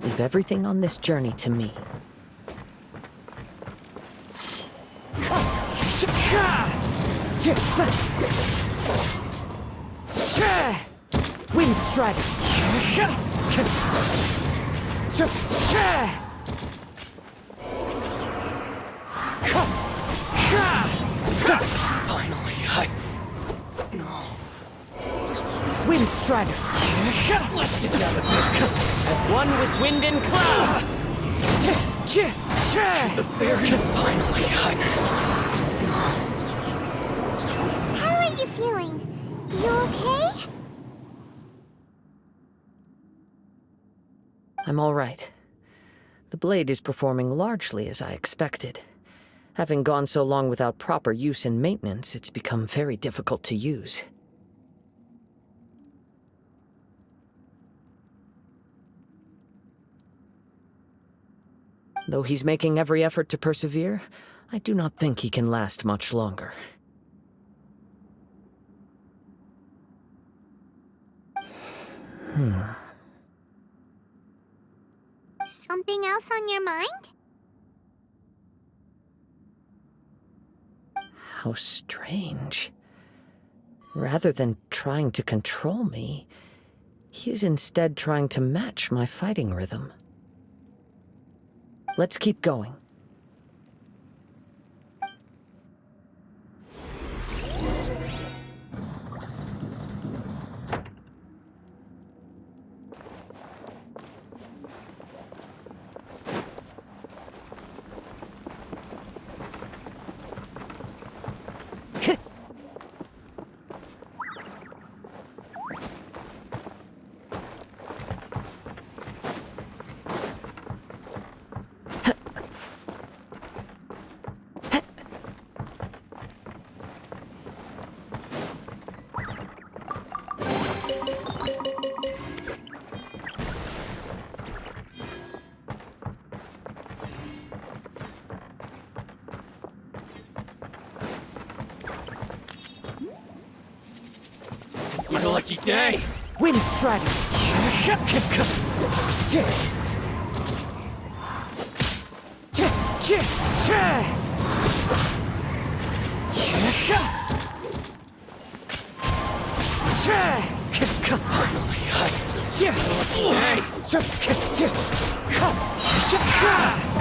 Leave everything on this journey to me. Wind Strider. Finally, No. Wind Strider. Let's get down to business. As one with wind and cloud. The fairy. Finally, How are you feeling? You okay? I'm all right. The blade is performing largely as I expected. Having gone so long without proper use and maintenance, it's become very difficult to use. Though he's making every effort to persevere, I do not think he can last much longer. Something else on your mind? How strange. Rather than trying to control me, he is instead trying to match my fighting rhythm. Let's keep going. It's your lucky day. Wind Strider.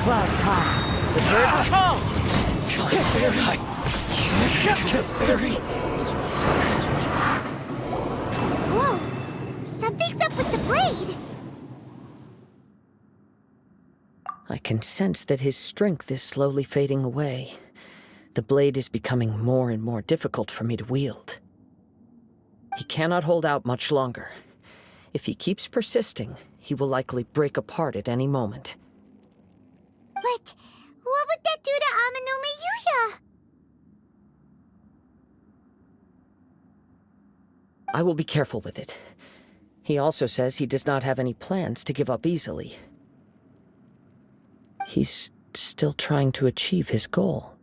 Clouds high. The birds call. Very high. Very. Whoa! Something's up with the blade! I can sense that his strength is slowly fading away. The blade is becoming more and more difficult for me to wield. He cannot hold out much longer. If he keeps persisting, he will likely break apart at any moment. But what would that do to Amano Miyuya? I will be careful with it. He also says he does not have any plans to give up easily. He's still trying to achieve his goal.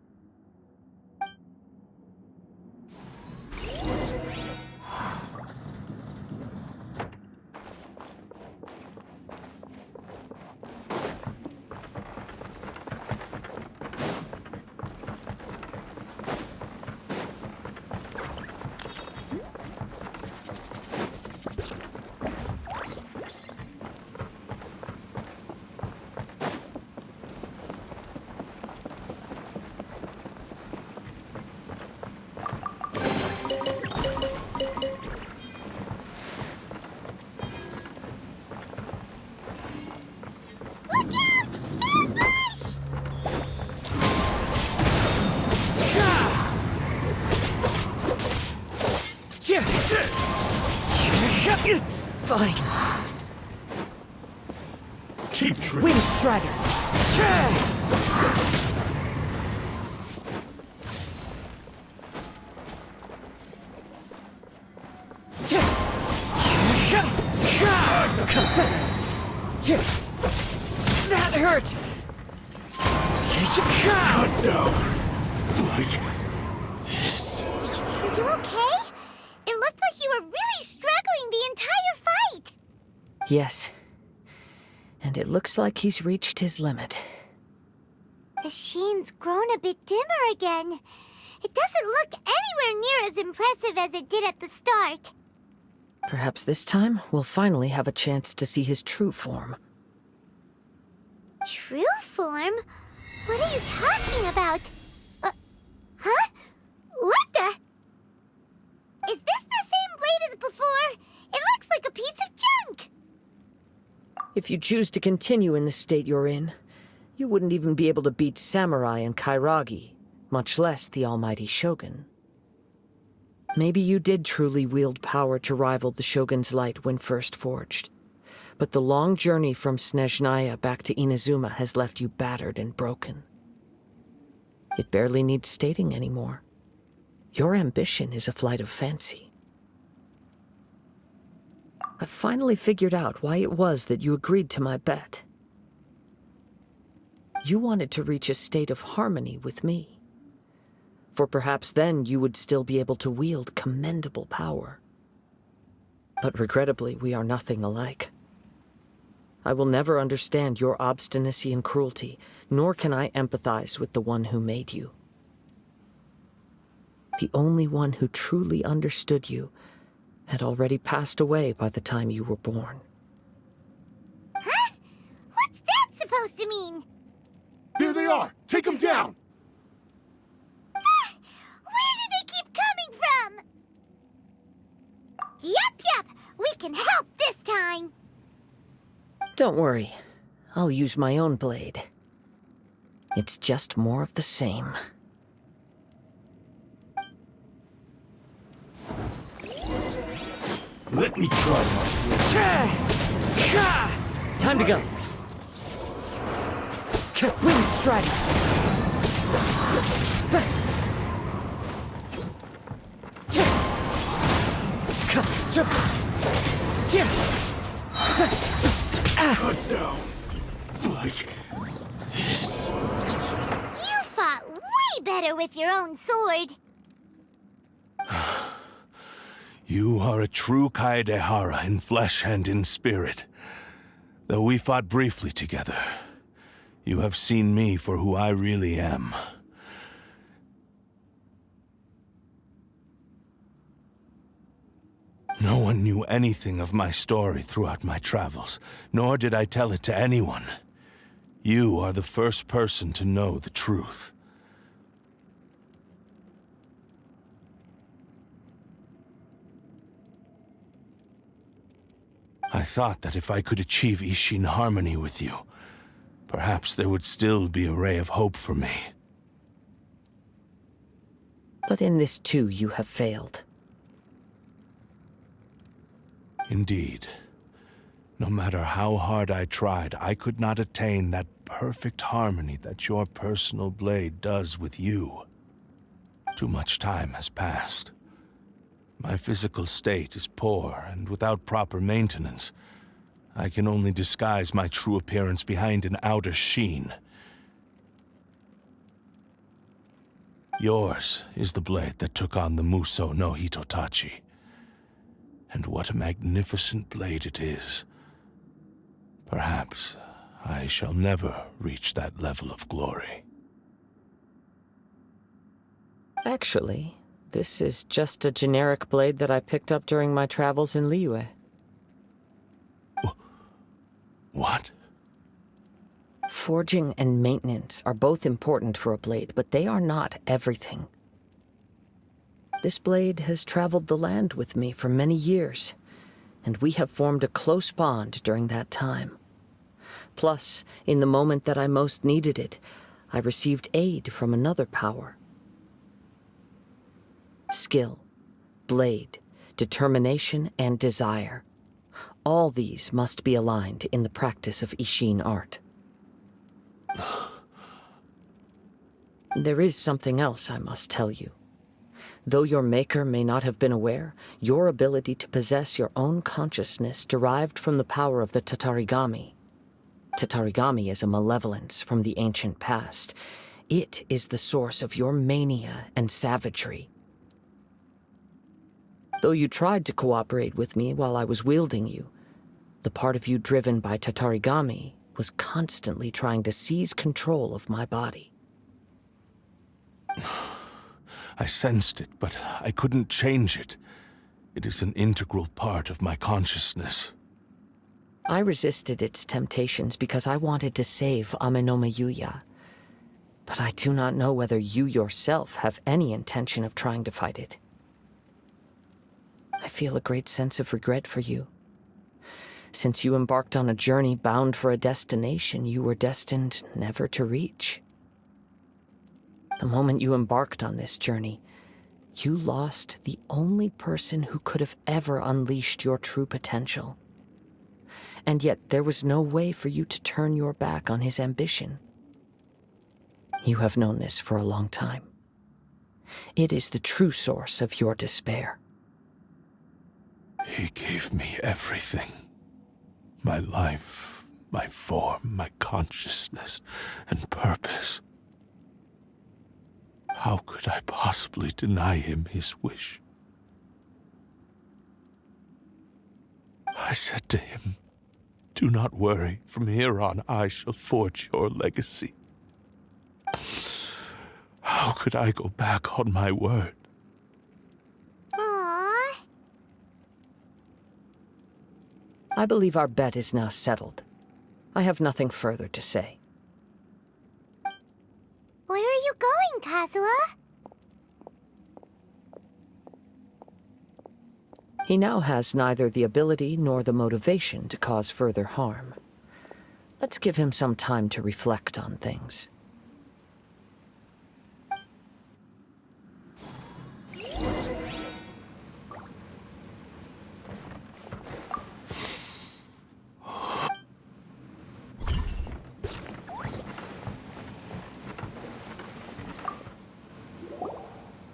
It's Fine. cheap trick. Wind Strider. That hurt. Cut down like this. Are you okay? It looked like you were really struggling the entire fight. Yes. And it looks like he's reached his limit. The sheen's grown a bit dimmer again. It doesn't look anywhere near as impressive as it did at the start. Perhaps this time we'll finally have a chance to see his true form. True form? What are you talking about? Huh? What the? Is this the same blade as before? It looks like a piece of junk. If you choose to continue in the state you're in, you wouldn't even be able to beat Samurai and Kairagi, much less the almighty Shogun. Maybe you did truly wield power to rival the Shogun's light when first forged. But the long journey from Snezhnaya back to Inazuma has left you battered and broken. It barely needs stating anymore. Your ambition is a flight of fancy. I've finally figured out why it was that you agreed to my bet. You wanted to reach a state of harmony with me. For perhaps then you would still be able to wield commendable power. But regrettably, we are nothing alike. I will never understand your obstinacy and cruelty, nor can I empathize with the one who made you. The only one who truly understood you had already passed away by the time you were born. Huh? What's that supposed to mean? Here they are! Take them down! Where do they keep coming from? Yup, we can help this time. Don't worry, I'll use my own blade. It's just more of the same. Let me try. Time to go. Wind Strider. Cut down. Like this. You fought way better with your own sword. You are a true Kaedehara in flesh and in spirit. Though we fought briefly together, you have seen me for who I really am. No one knew anything of my story throughout my travels, nor did I tell it to anyone. You are the first person to know the truth. I thought that if I could achieve Ishin harmony with you, perhaps there would still be a ray of hope for me. But in this too, you have failed. Indeed. No matter how hard I tried, I could not attain that perfect harmony that your personal blade does with you. Too much time has passed. My physical state is poor, and without proper maintenance, I can only disguise my true appearance behind an outer sheen. Yours is the blade that took on the Muso no Hitotachi. And what a magnificent blade it is. Perhaps I shall never reach that level of glory. Actually, this is just a generic blade that I picked up during my travels in Liyue. What? Forging and maintenance are both important for a blade, but they are not everything. This blade has traveled the land with me for many years, and we have formed a close bond during that time. Plus, in the moment that I most needed it, I received aid from another power. Skill, blade, determination, and desire. All these must be aligned in the practice of Ishin art. There is something else I must tell you. Though your maker may not have been aware, your ability to possess your own consciousness derived from the power of the Tatarigami. Tatarigami is a malevolence from the ancient past. It is the source of your mania and savagery. Though you tried to cooperate with me while I was wielding you, the part of you driven by Tatarigami was constantly trying to seize control of my body. I sensed it, but I couldn't change it. It is an integral part of my consciousness. I resisted its temptations because I wanted to save Amenome Yuya. But I do not know whether you yourself have any intention of trying to fight it. I feel a great sense of regret for you. Since you embarked on a journey bound for a destination you were destined never to reach. The moment you embarked on this journey, you lost the only person who could have ever unleashed your true potential. And yet there was no way for you to turn your back on his ambition. You have known this for a long time. It is the true source of your despair. He gave me everything. My life, my form, my consciousness, and purpose. How could I possibly deny him his wish? I said to him, "Do not worry, from here on I shall forge your legacy." How could I go back on my word? Aww. I believe our bet is now settled. I have nothing further to say. Where are you going, Kazuha? He now has neither the ability nor the motivation to cause further harm. Let's give him some time to reflect on things.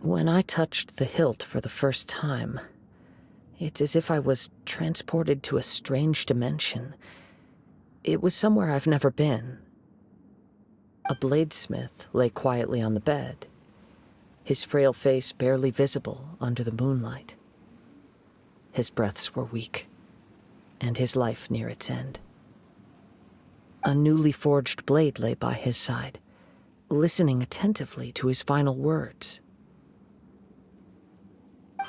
When I touched the hilt for the first time, it's as if I was transported to a strange dimension. It was somewhere I've never been. A bladesmith lay quietly on the bed, his frail face barely visible under the moonlight. His breaths were weak, and his life near its end. A newly forged blade lay by his side, listening attentively to his final words.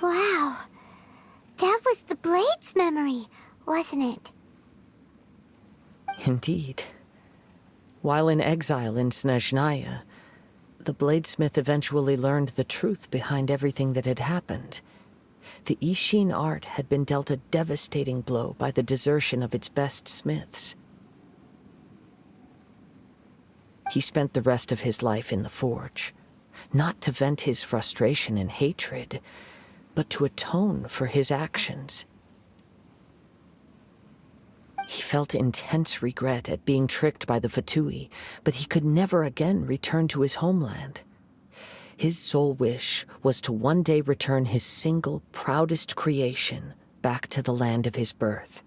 Wow. That was the blade's memory, wasn't it? Indeed. While in exile in Snezhnaya, the bladesmith eventually learned the truth behind everything that had happened. The Ishin art had been dealt a devastating blow by the desertion of its best smiths. He spent the rest of his life in the forge, not to vent his frustration and hatred, but to atone for his actions. He felt intense regret at being tricked by the Fatui, but he could never again return to his homeland. His sole wish was to one day return his single, proudest creation back to the land of his birth.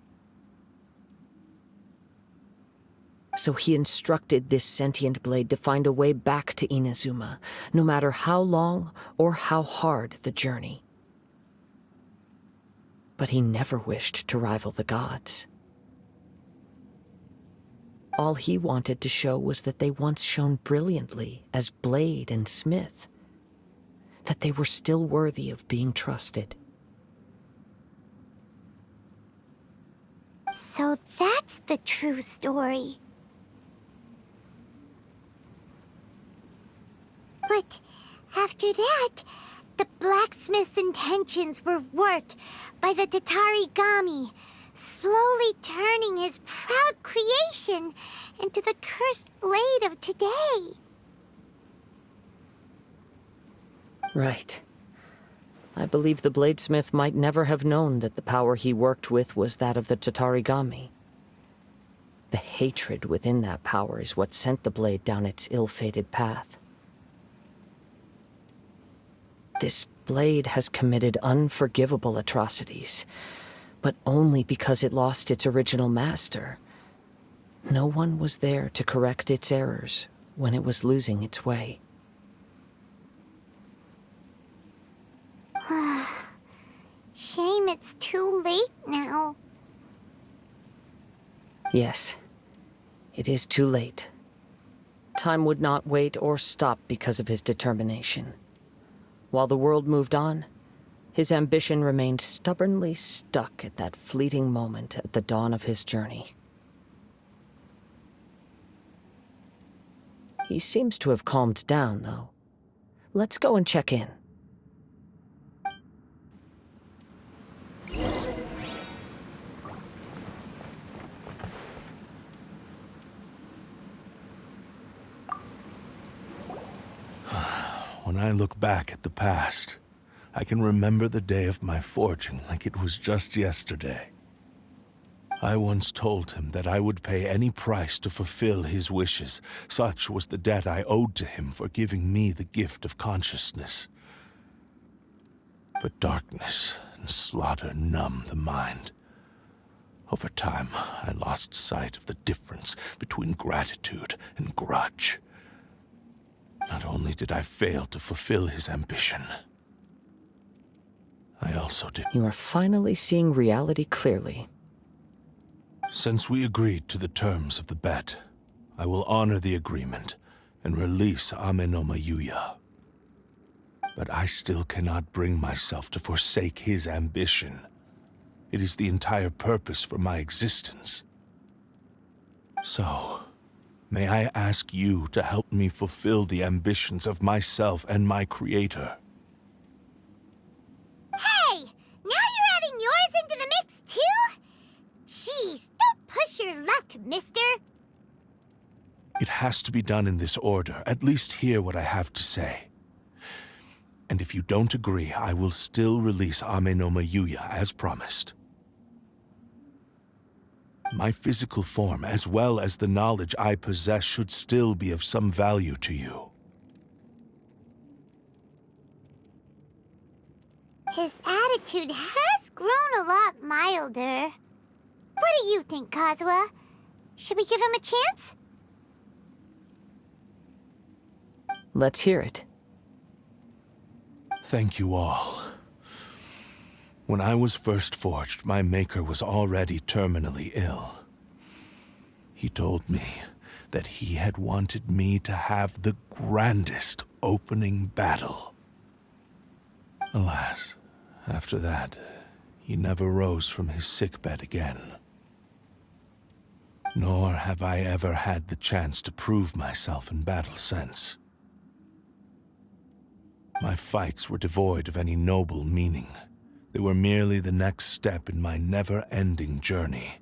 So he instructed this sentient blade to find a way back to Inazuma, no matter how long or how hard the journey. But he never wished to rival the gods. All he wanted to show was that they once shone brilliantly as blade and smith, that they were still worthy of being trusted. So that's the true story. But after that, the blacksmith's intentions were warped by the Tatarigami, slowly turning his proud creation into the cursed blade of today. Right. I believe the bladesmith might never have known that the power he worked with was that of the Tatarigami. The hatred within that power is what sent the blade down its ill-fated path. This blade has committed unforgivable atrocities, but only because it lost its original master. No one was there to correct its errors when it was losing its way. Shame it's too late now. Yes, it is too late. Time would not wait or stop because of his determination. While the world moved on, his ambition remained stubbornly stuck at that fleeting moment at the dawn of his journey. He seems to have calmed down, though. Let's go and check in. When I look back at the past, I can remember the day of my forging like it was just yesterday. I once told him that I would pay any price to fulfill his wishes. Such was the debt I owed to him for giving me the gift of consciousness. But darkness and slaughter numb the mind. Over time, I lost sight of the difference between gratitude and grudge. Not only did I fail to fulfill his ambition, I also did. You are finally seeing reality clearly. Since we agreed to the terms of the bet, I will honor the agreement and release Ame no Mayuya. But I still cannot bring myself to forsake his ambition. It is the entire purpose for my existence. So, may I ask you to help me fulfill the ambitions of myself and my creator? Hey! Now you're adding yours into the mix, too? Jeez, don't push your luck, mister. It has to be done in this order. At least hear what I have to say. And if you don't agree, I will still release Ame no Mayuya as promised. My physical form, as well as the knowledge I possess, should still be of some value to you. His attitude has grown a lot milder. What do you think, Kazuha? Should we give him a chance? Let's hear it. Thank you all. When I was first forged, my maker was already terminally ill. He told me that he had wanted me to have the grandest opening battle. Alas, after that, he never rose from his sickbed again. Nor have I ever had the chance to prove myself in battle since. My fights were devoid of any noble meaning. They were merely the next step in my never-ending journey,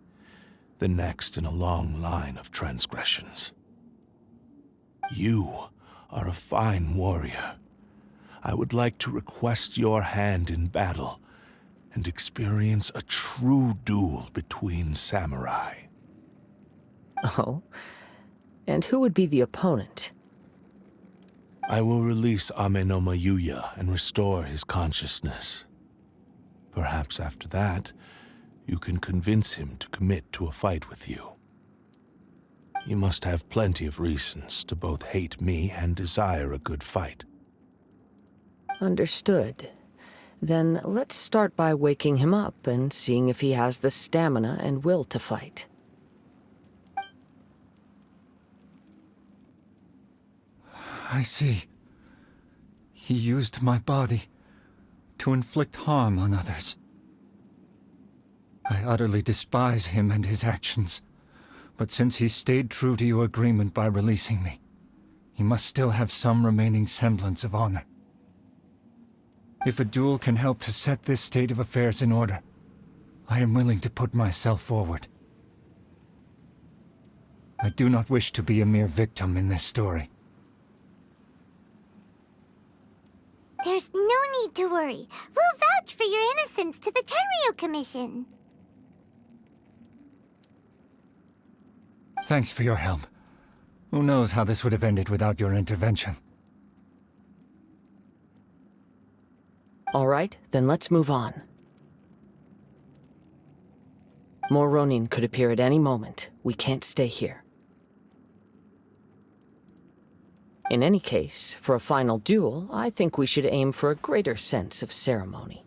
the next in a long line of transgressions. You are a fine warrior. I would like to request your hand in battle and experience a true duel between samurai. Oh? And who would be the opponent? I will release Ame no Mayuya and restore his consciousness. Perhaps after that, you can convince him to commit to a fight with you. You must have plenty of reasons to both hate me and desire a good fight. Understood. Then let's start by waking him up and seeing if he has the stamina and will to fight. I see. He used my body to inflict harm on others. I utterly despise him and his actions, but since he stayed true to your agreement by releasing me, he must still have some remaining semblance of honor. If a duel can help to set this state of affairs in order, I am willing to put myself forward. I do not wish to be a mere victim in this story. There's no need to worry. We'll vouch for your innocence to the Tenryo Commission. Thanks for your help. Who knows how this would have ended without your intervention? All right, then let's move on. More Ronin could appear at any moment. We can't stay here. In any case, for a final duel, I think we should aim for a greater sense of ceremony.